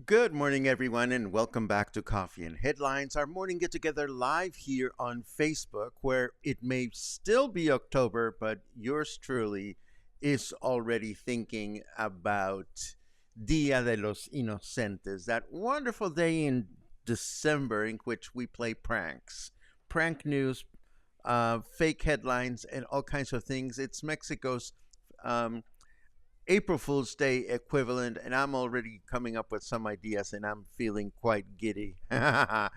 Good morning, everyone, and welcome back to Coffee and Headlines, our morning get together live here on Facebook, where it may still be October, but yours truly is already thinking about Dia de los Inocentes, that wonderful day in December in which we play pranks, prank news, fake headlines, and all kinds of things. It's Mexico's um, April Fool's Day equivalent, and I'm already coming up with some ideas, and I'm feeling quite giddy. I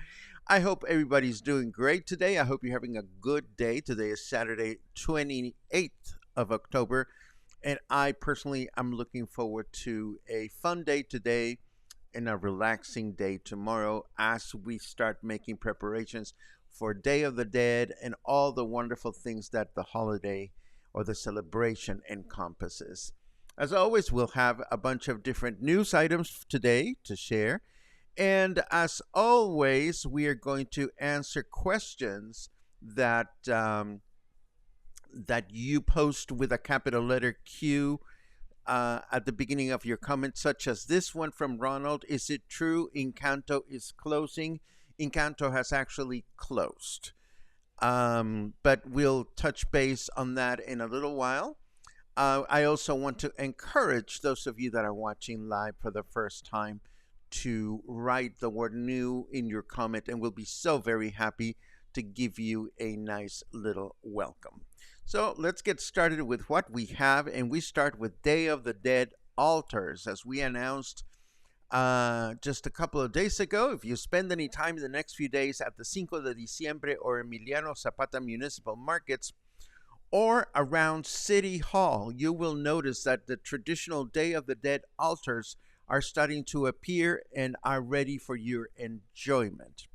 hope everybody's doing great today. I hope you're having a good day. Today is Saturday, 28th of October, and I personally am looking forward to a fun day today and a relaxing day tomorrow as we start making preparations for Day of the Dead and all the wonderful things that the holiday or the celebration encompasses. As always, we'll have a bunch of different news items today to share. And as always, we are going to answer questions that you post with a capital letter Q at the beginning of your comment, such as this one from Ronald. Is it true Incanto is closing? Incanto has actually closed. But we'll touch base on that in a little while. I also want to encourage those of you that are watching live for the first time to write the word new in your comment, and we'll be so very happy to give you a nice little welcome. So let's get started with what we have, and we start with Day of the Dead altars. As we announced just a couple of days ago, if you spend any time in the next few days at the Cinco de Diciembre or Emiliano Zapata municipal markets, or around City Hall, you will notice that the traditional Day of the Dead altars are starting to appear and are ready for your enjoyment.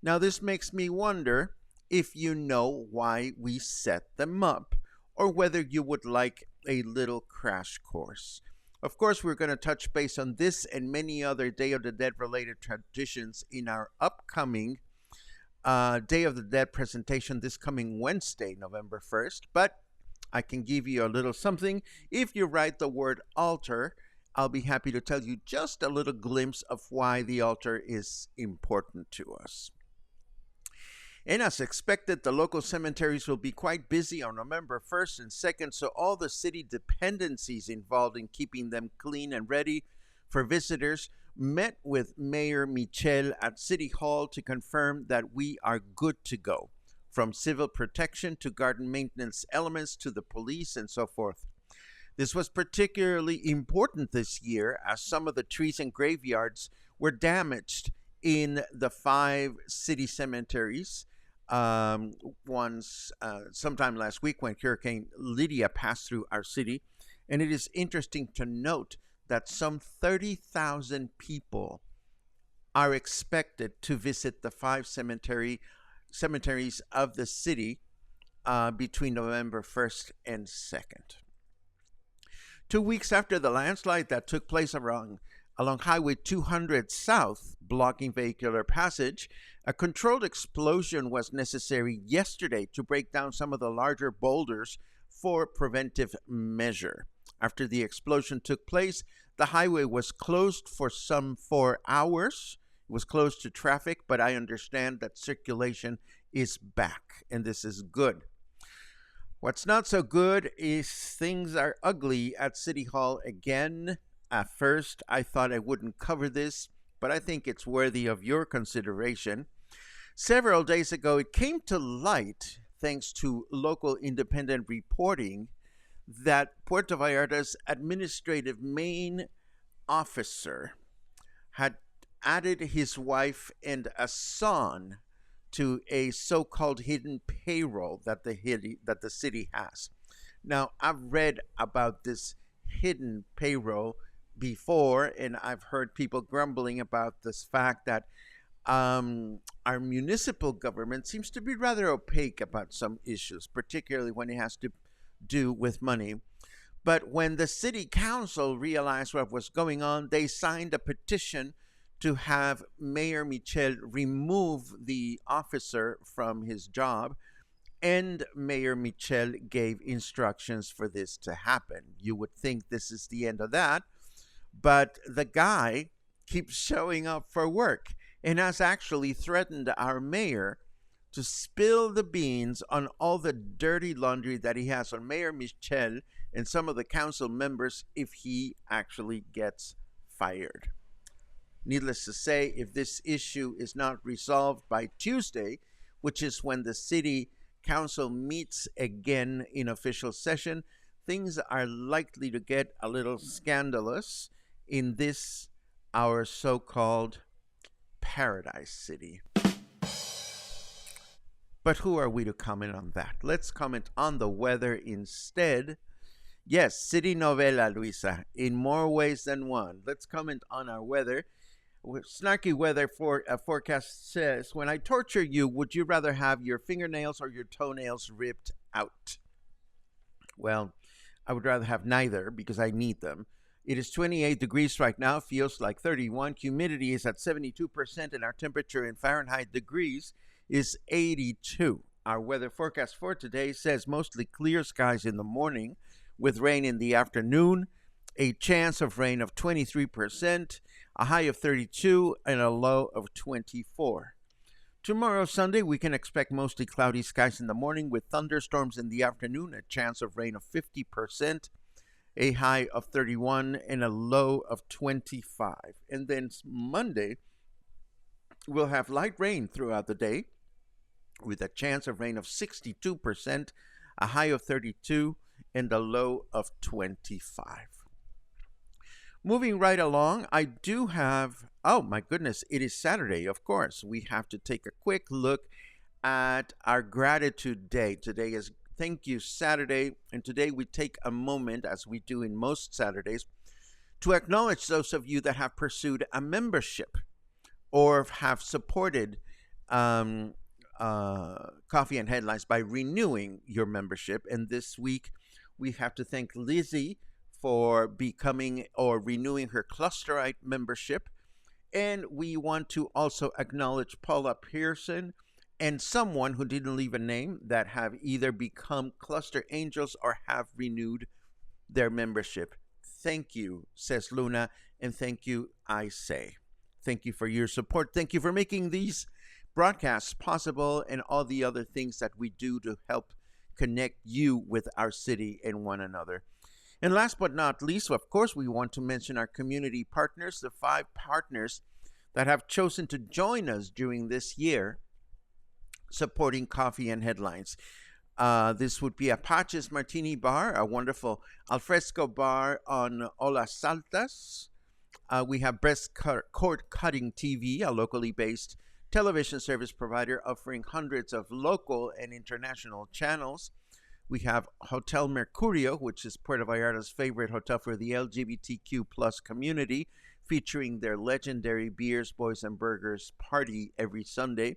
Now, this makes me wonder if you know why we set them up, or whether you would like a little crash course. Of course, we're going to touch base on this and many other Day of the Dead related traditions in our upcoming Day of the Dead presentation this coming Wednesday, November 1st, but I can give you a little something. If you write the word altar, I'll be happy to tell you just a little glimpse of why the altar is important to us. And as expected, the local cemeteries will be quite busy on November 1st and 2nd, so all the city dependencies involved in keeping them clean and ready for visitors met with Mayor Michel at City Hall to confirm that we are good to go, from civil protection to garden maintenance elements to the police and so forth. This was particularly important this year as some of the trees and graveyards were damaged in the 5 city cemeteries. Sometime last week when Hurricane Lydia passed through our city, and it is interesting to note that some 30,000 people are expected to visit the 5 cemeteries of the city between November 1st and 2nd. 2 weeks after the landslide that took place around Along Highway 200 South, blocking vehicular passage, a controlled explosion was necessary yesterday to break down some of the larger boulders for preventive measure. After the explosion took place, the highway was closed for some 4 hours. It was closed to traffic, but I understand that circulation is back, and this is good. What's not so good is things are ugly at City Hall again. At first, I thought I wouldn't cover this, but I think it's worthy of your consideration. Several days ago, it came to light, thanks to local independent reporting, that Puerto Vallarta's administrative main officer had added his wife and a son to a so-called hidden payroll that the city has. Now, I've read about this hidden payroll before, and I've heard people grumbling about this fact that our municipal government seems to be rather opaque about some issues, particularly when it has to do with money. But when the city council realized what was going on, they signed a petition to have Mayor Michel remove the officer from his job, and Mayor Michel gave instructions for this to happen. You would think this is the end of that, but the guy keeps showing up for work and has actually threatened our mayor to spill the beans on all the dirty laundry that he has on Mayor Michel and some of the council members if he actually gets fired. Needless to say, if this issue is not resolved by Tuesday, which is when the city council meets again in official session, things are likely to get a little scandalous in this, our so-called paradise city. But who are we to comment on that? Let's comment on the weather instead. Yes, city novela, Luisa, in more ways than one. Let's comment on our weather. Snarky weather forecast says, when I torture you, would you rather have your fingernails or your toenails ripped out? Well, I would rather have neither because I need them. It is 28 degrees right now, feels like 31. Humidity is at 72%, and our temperature in Fahrenheit degrees is 82. Our weather forecast for today says mostly clear skies in the morning with rain in the afternoon, a chance of rain of 23%, a high of 32, and a low of 24. Tomorrow, Sunday, we can expect mostly cloudy skies in the morning with thunderstorms in the afternoon, a chance of rain of 50%, a high of 31, and a low of 25. And then Monday, we'll have light rain throughout the day with a chance of rain of 62%, a high of 32, and a low of 25. Moving right along, I do have, oh my goodness, it is Saturday, of course. We have to take a quick look at our gratitude day. Today is Thank You Saturday, and today we take a moment, as we do in most Saturdays, to acknowledge those of you that have pursued a membership or have supported Coffee and Headlines by renewing your membership. And this week, we have to thank Lizzie for becoming or renewing her Clusterite membership. And we want to also acknowledge Paula Pearson and someone who didn't leave a name that have either become Cluster Angels or have renewed their membership. Thank you, says Luna, and thank you, I say. Thank you for your support. Thank you for making these broadcasts possible and all the other things that we do to help connect you with our city and one another. And last but not least, of course, we want to mention our community partners, the 5 partners that have chosen to join us during this year supporting Coffee and Headlines. This would be Apache's Martini Bar, a wonderful alfresco bar on Olas Altas. We have Breast Cord Cutting TV, a locally based television service provider offering hundreds of local and international channels. We have Hotel Mercurio, which is Puerto Vallarta's favorite hotel for the LGBTQ plus community, featuring their legendary Beers, Boys, and Burgers party every Sunday.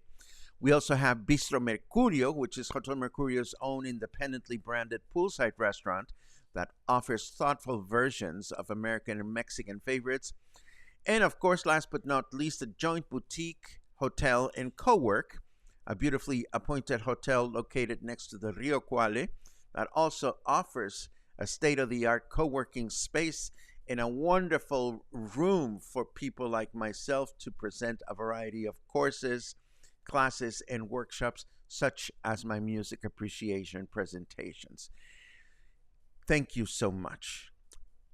We also have Bistro Mercurio, which is Hotel Mercurio's own independently branded poolside restaurant that offers thoughtful versions of American and Mexican favorites. And of course, last but not least, the Joint Boutique Hotel and Co-work, a beautifully appointed hotel located next to the Rio Quale that also offers a state-of-the-art co-working space and a wonderful room for people like myself to present a variety of courses, classes, and workshops, such as my music appreciation presentations. Thank you so much.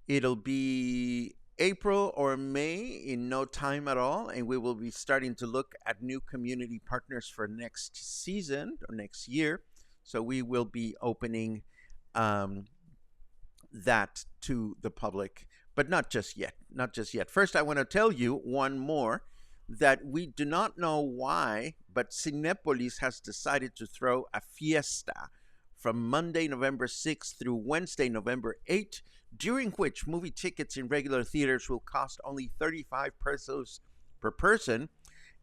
It'll be April or May in no time at all, and we will be starting to look at new community partners for next season or next year. So we will be opening that to the public, but not just yet. Not just yet. First, I want to tell you one more that we do not know why, but Cinepolis has decided to throw a fiesta from Monday, November 6th through Wednesday, November 8th, during which movie tickets in regular theaters will cost only 35 pesos per person,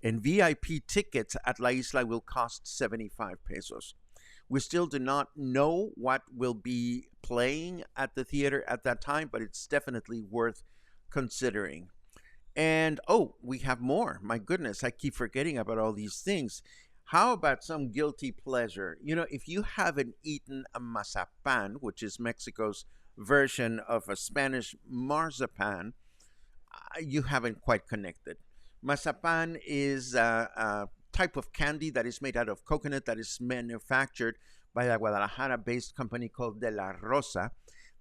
and VIP tickets at La Isla will cost 75 pesos. We still do not know what will be playing at the theater at that time, but it's definitely worth considering. And oh, we have more. My goodness, I keep forgetting about all these things. How about some guilty pleasure? You know, if you haven't eaten a mazapan, which is Mexico's version of a Spanish marzipan, you haven't quite connected. Mazapan is a type of candy that is made out of coconut that is manufactured by a Guadalajara-based company called De La Rosa.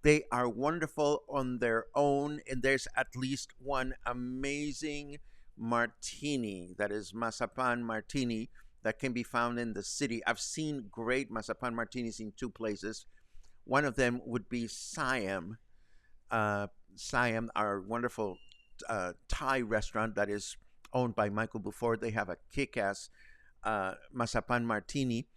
They are wonderful on their own, and there's at least one amazing martini that is mazapan martini that can be found in the city. I've seen great mazapan martinis in two places. One of them would be Siam. Siam, our wonderful Thai restaurant that is owned by Michael Buford. They have a kick-ass mazapan martini.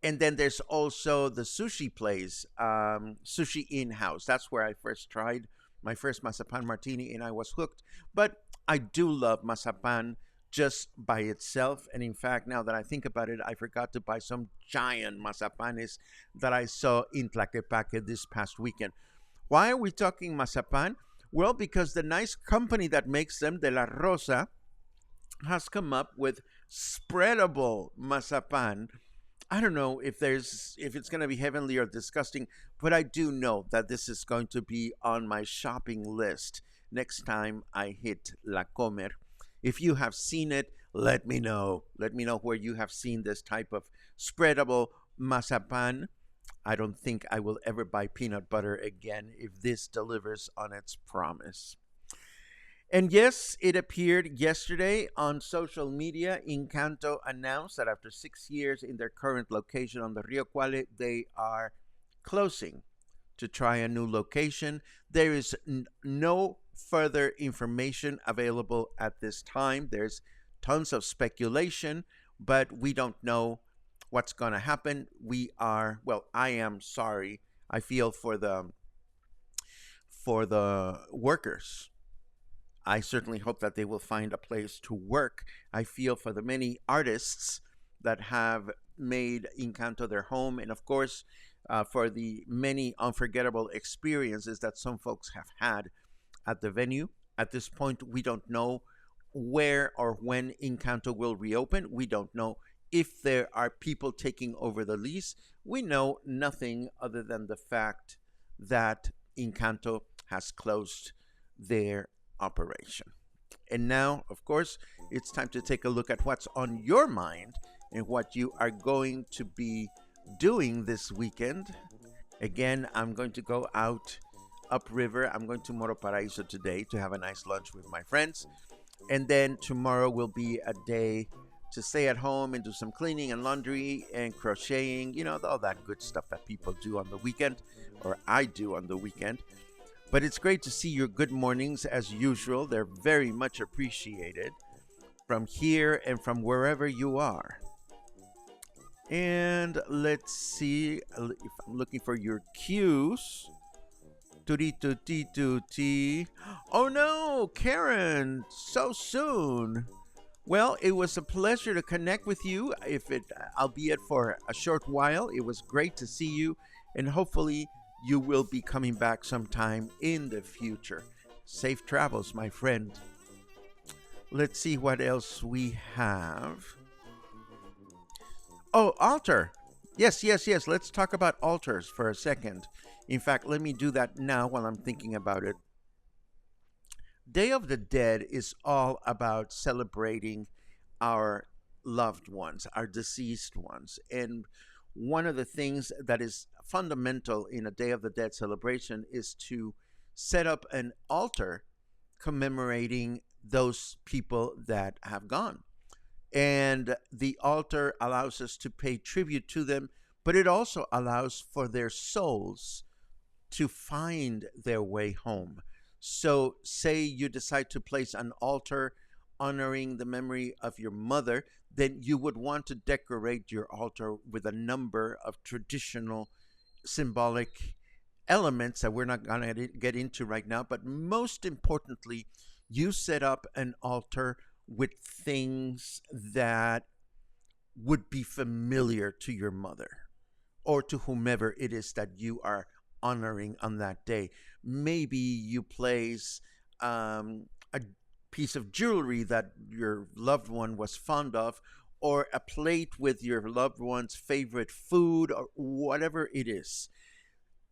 And then there's also the sushi place, Sushi In-House. That's where I first tried my first mazapan martini, and I was hooked. But I do love mazapan just by itself. And in fact, now that I think about it, I forgot to buy some giant mazapanes that I saw in Tlaquepaque this past weekend. Why are we talking mazapan? Well, because the nice company that makes them, De La Rosa, has come up with spreadable mazapan. I don't know if it's going to be heavenly or disgusting, but I do know that this is going to be on my shopping list next time I hit La Comer. If you have seen it, let me know. Let me know where you have seen this type of spreadable mazapan. I don't think I will ever buy peanut butter again if this delivers on its promise. And yes, it appeared yesterday on social media. Incanto announced that after 6 years in their current location on the Rio Quale, they are closing to try a new location. There is no further information available at this time. There's tons of speculation, but we don't know what's going to happen. I am sorry. I feel for the workers. I certainly hope that they will find a place to work. I feel for the many artists that have made Incanto their home, and of course, for the many unforgettable experiences that some folks have had at the venue. At this point, we don't know where or when Incanto will reopen. We don't know if there are people taking over the lease. We know nothing other than the fact that Incanto has closed their operation. And now, of course, it's time to take a look at what's on your mind and what you are going to be doing this weekend. Again, I'm going to go out upriver. I'm going to Moro Paraíso today to have a nice lunch with my friends. And then tomorrow will be a day to stay at home and do some cleaning and laundry and crocheting, all that good stuff that people do on the weekend, or I do on the weekend. But it's great to see your good mornings as usual. They're very much appreciated from here and from wherever you are. And let's see if I'm looking for your cues. Oh no, Karen, so soon. Well, it was a pleasure to connect with you, albeit for a short while. It was great to see you, and hopefully you will be coming back sometime in the future. Safe travels, my friend. Let's see what else we have. Oh, altar. Yes, yes, yes. Let's talk about altars for a second. In fact, let me do that now while I'm thinking about it. Day of the Dead is all about celebrating our loved ones, our deceased ones. And one of the things that is fundamental in a Day of the Dead celebration is to set up an altar commemorating those people that have gone. And the altar allows us to pay tribute to them, but it also allows for their souls to find their way home. So, say you decide to place an altar honoring the memory of your mother, then you would want to decorate your altar with a number of traditional symbolic elements that we're not going to get into right now. But most importantly, you set up an altar with things that would be familiar to your mother or to whomever it is that you are honoring on that day. Maybe you place a piece of jewelry that your loved one was fond of, or a plate with your loved one's favorite food, or whatever it is.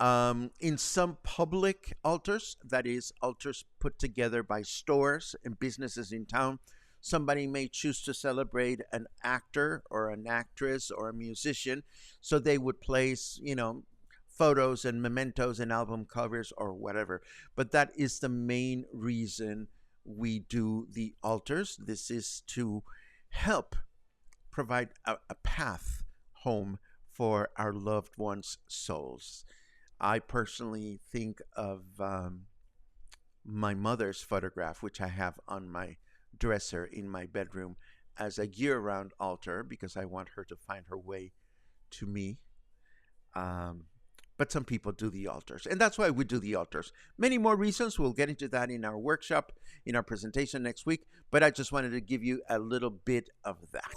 In some public altars, that is, altars put together by stores and businesses in town, somebody may choose to celebrate an actor or an actress or a musician, so they would place, photos and mementos and album covers or whatever. But that is the main reason we do the altars. This is to help provide a path home for our loved ones' souls. I personally think of my mother's photograph, which I have on my dresser in my bedroom, as a year-round altar because I want her to find her way to me. But some people do the altars, and that's why we do the altars. Many more reasons. We'll get into that in our workshop, in our presentation next week, but I just wanted to give you a little bit of that.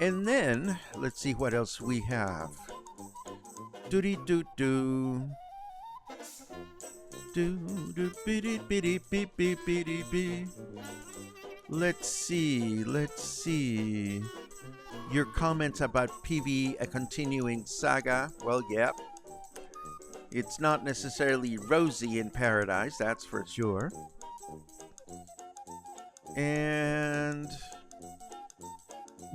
And then, let's see what else we have. Do-dee-doo-doo. Do-do-biddy-biddy-biddy-biddy-biddy. Let's see. Your comments about PV, a continuing saga. Well, yeah. It's not necessarily rosy in paradise, that's for sure. And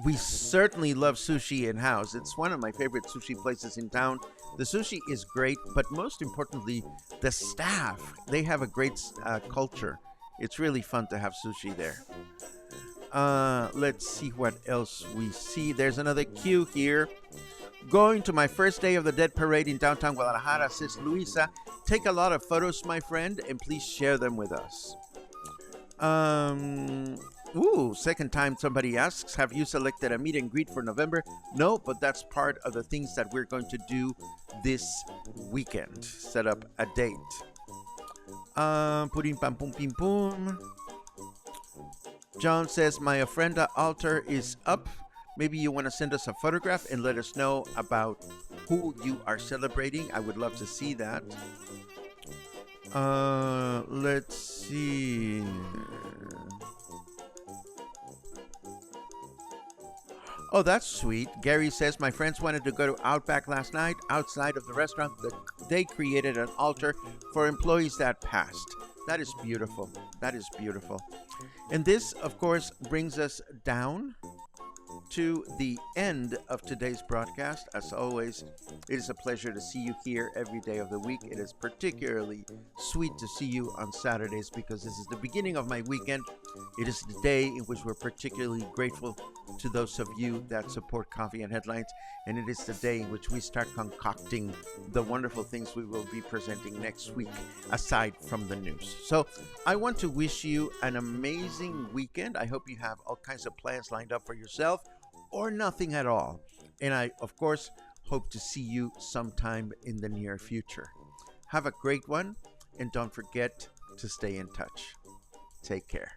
we certainly love sushi in-house. It's one of my favorite sushi places in town. The sushi is great, but most importantly, the staff. They have a great culture. It's really fun to have sushi there. Let's see what else we see. There's another queue here. Going to my first day of the Dead Parade in downtown Guadalajara, says Luisa. Take a lot of photos, my friend, and please share them with us. Second time somebody asks, have you selected a meet and greet for November? No, but that's part of the things that we're going to do this weekend. Set up a date. Pudim pam pum pim pum. John says, my ofrenda altar is up. Maybe you want to send us a photograph and let us know about who you are celebrating. I would love to see that. Let's see. Oh, that's sweet. Gary says, my friends wanted to go to Outback last night. Outside of the restaurant, they created an altar for employees that passed. That is beautiful. That is beautiful. And this, of course, brings us down to the end of today's broadcast. As always, it is a pleasure to see you here every day of the week. It is particularly sweet to see you on Saturdays because this is the beginning of my weekend. It is the day in which we're particularly grateful to those of you that support Coffee and Headlines, and it is the day in which we start concocting the wonderful things we will be presenting next week, aside from the news. So I want to wish you an amazing weekend. I hope you have all kinds of plans lined up for yourself, or nothing at all. And I, of course, hope to see you sometime in the near future. Have a great one, and don't forget to stay in touch. Take care.